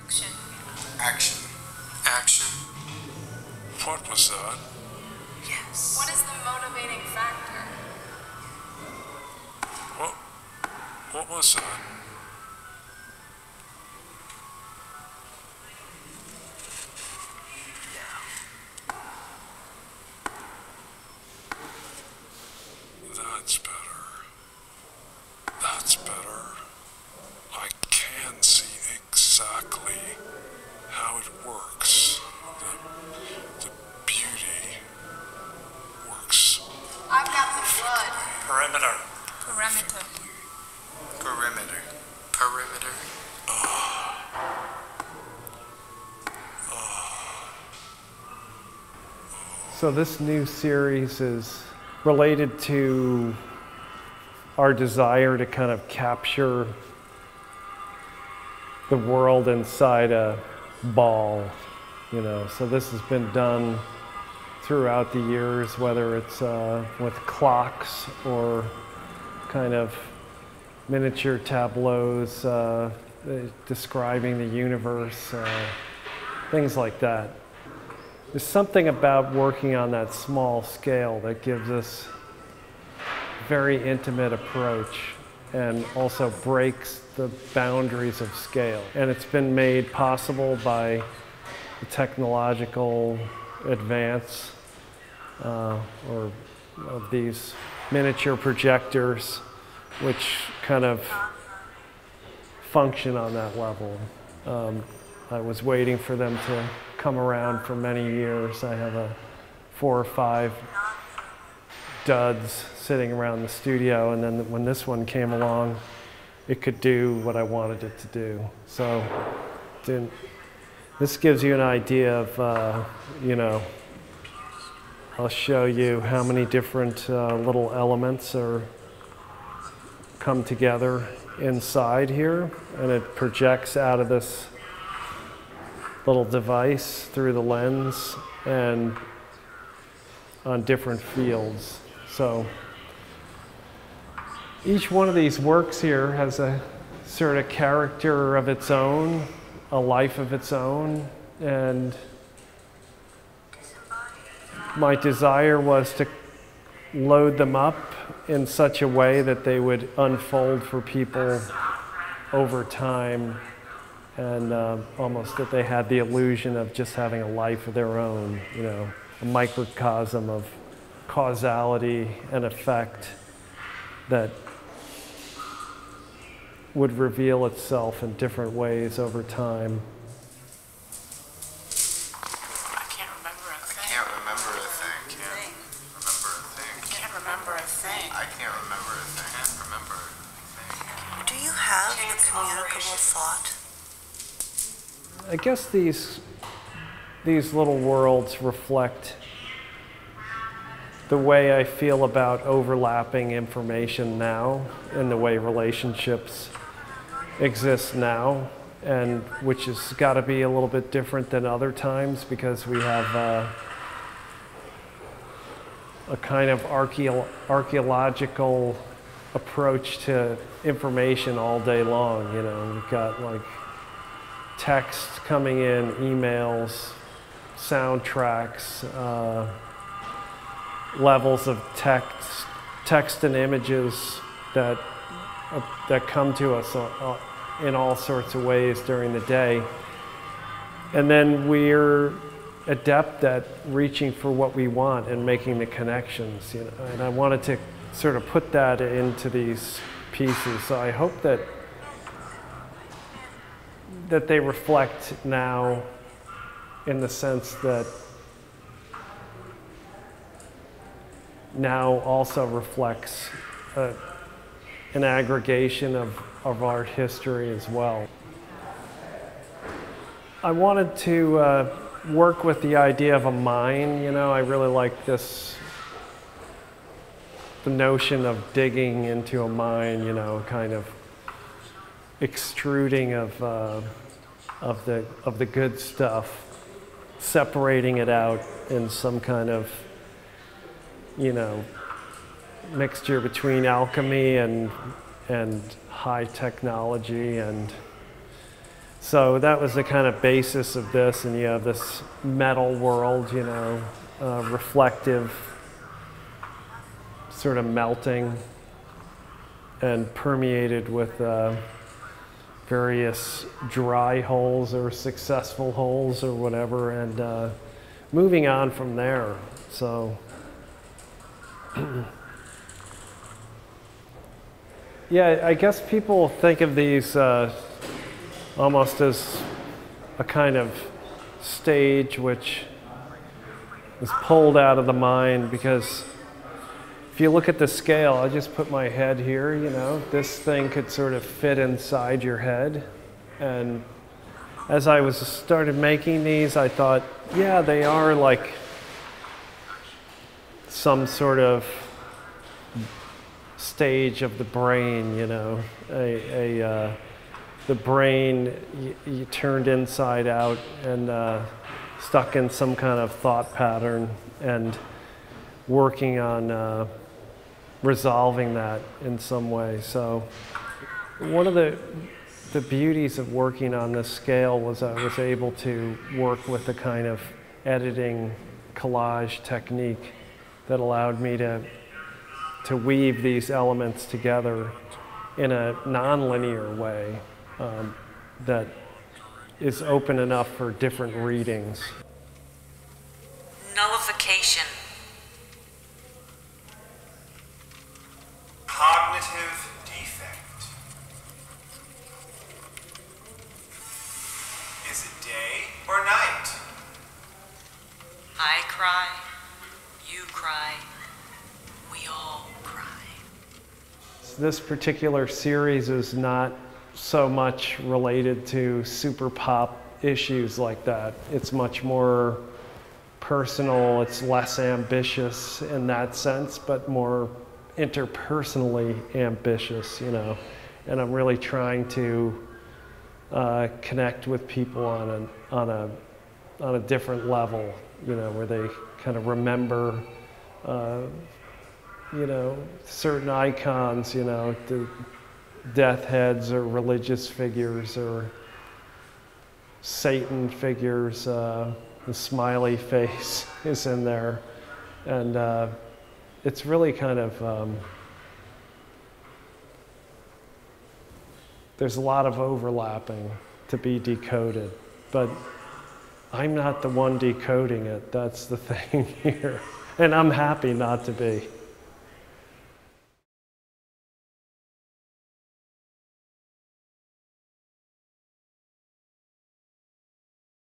Action. Action. Action. What was that? Yes. What is the motivating factor? What was that? That's better. That's better. I can see exactly how it works. The beauty works. I've got the blood. Perimeter. Perimeter. Perimeter. Perimeter. So this new series is related to our desire to kind of capture the world inside a ball, you know. So this has been done throughout the years, whether it's with clocks or kind of miniature tableaus describing the universe, things like that. There's something about working on that small scale that gives us a very intimate approach and also breaks the boundaries of scale. And it's been made possible by the technological advance or of these miniature projectors, which kind of function on that level. I was waiting for them to come around for many years. I have 4 or 5 duds sitting around the studio, and then when this one came along, it could do what I wanted it to do. So this gives you an idea of, you know, I'll show you how many different little elements come together inside here, and it projects out of this little device through the lens and on different fields. So each one of these works here has a sort of character of its own, a life of its own, and my desire was to load them up in such a way that they would unfold for people over time, and almost that they had the illusion of just having a life of their own, you know, a microcosm of causality and effect that would reveal itself in different ways over time. I can't remember a thing. I can't remember a thing. Can't remember a thing. I can't remember a thing. Can't remember a thing. Do you have the communicable thought? I guess these little worlds reflect the way I feel about overlapping information now and the way relationships exist now, and which has got to be a little bit different than other times because we have a kind of archaeological approach to information all day long. You know, we've got like text coming in, emails, soundtracks, levels of text and images that come to us in all sorts of ways during the day. And then we're adept at reaching for what we want and making the connections, you know. And I wanted to sort of put that into these pieces. So I hope that they reflect now in the sense that now also reflects an aggregation of art history as well. I wanted to work with the idea of a mine, you know. I really like the notion of digging into a mine, you know, kind of extruding of the good stuff, separating it out in some kind of, you know, mixture between alchemy and high technology. And So that was the kind of basis of this, and you have this metal world, you know, reflective, sort of melting and permeated with various dry holes or successful holes or whatever, and moving on from there. So yeah, I guess people think of these almost as a kind of stage which is pulled out of the mind, because if you look at the scale, I just put my head here, you know, this thing could sort of fit inside your head. And as I started making these, I thought, yeah, they are like some sort of stage of the brain, you know, the brain you turned inside out and stuck in some kind of thought pattern and working on resolving that in some way. So one of the beauties of working on this scale was I was able to work with a kind of editing collage technique that allowed me to weave these elements together in a non-linear way that is open enough for different readings. Nullification. Cognitive defect. Is it day or night? I cry, you cry, we all cry. This particular series is not so much related to super pop issues like that. It's much more personal, it's less ambitious in that sense, but more interpersonally ambitious, you know. And I'm really trying to connect with people on a different level, you know, where they kind of remember, you know, certain icons, you know, the death heads or religious figures or Satan figures. The smiley face is in there, and it's really kind of there's a lot of overlapping to be decoded, but I'm not the one decoding it. That's the thing here, and I'm happy not to be.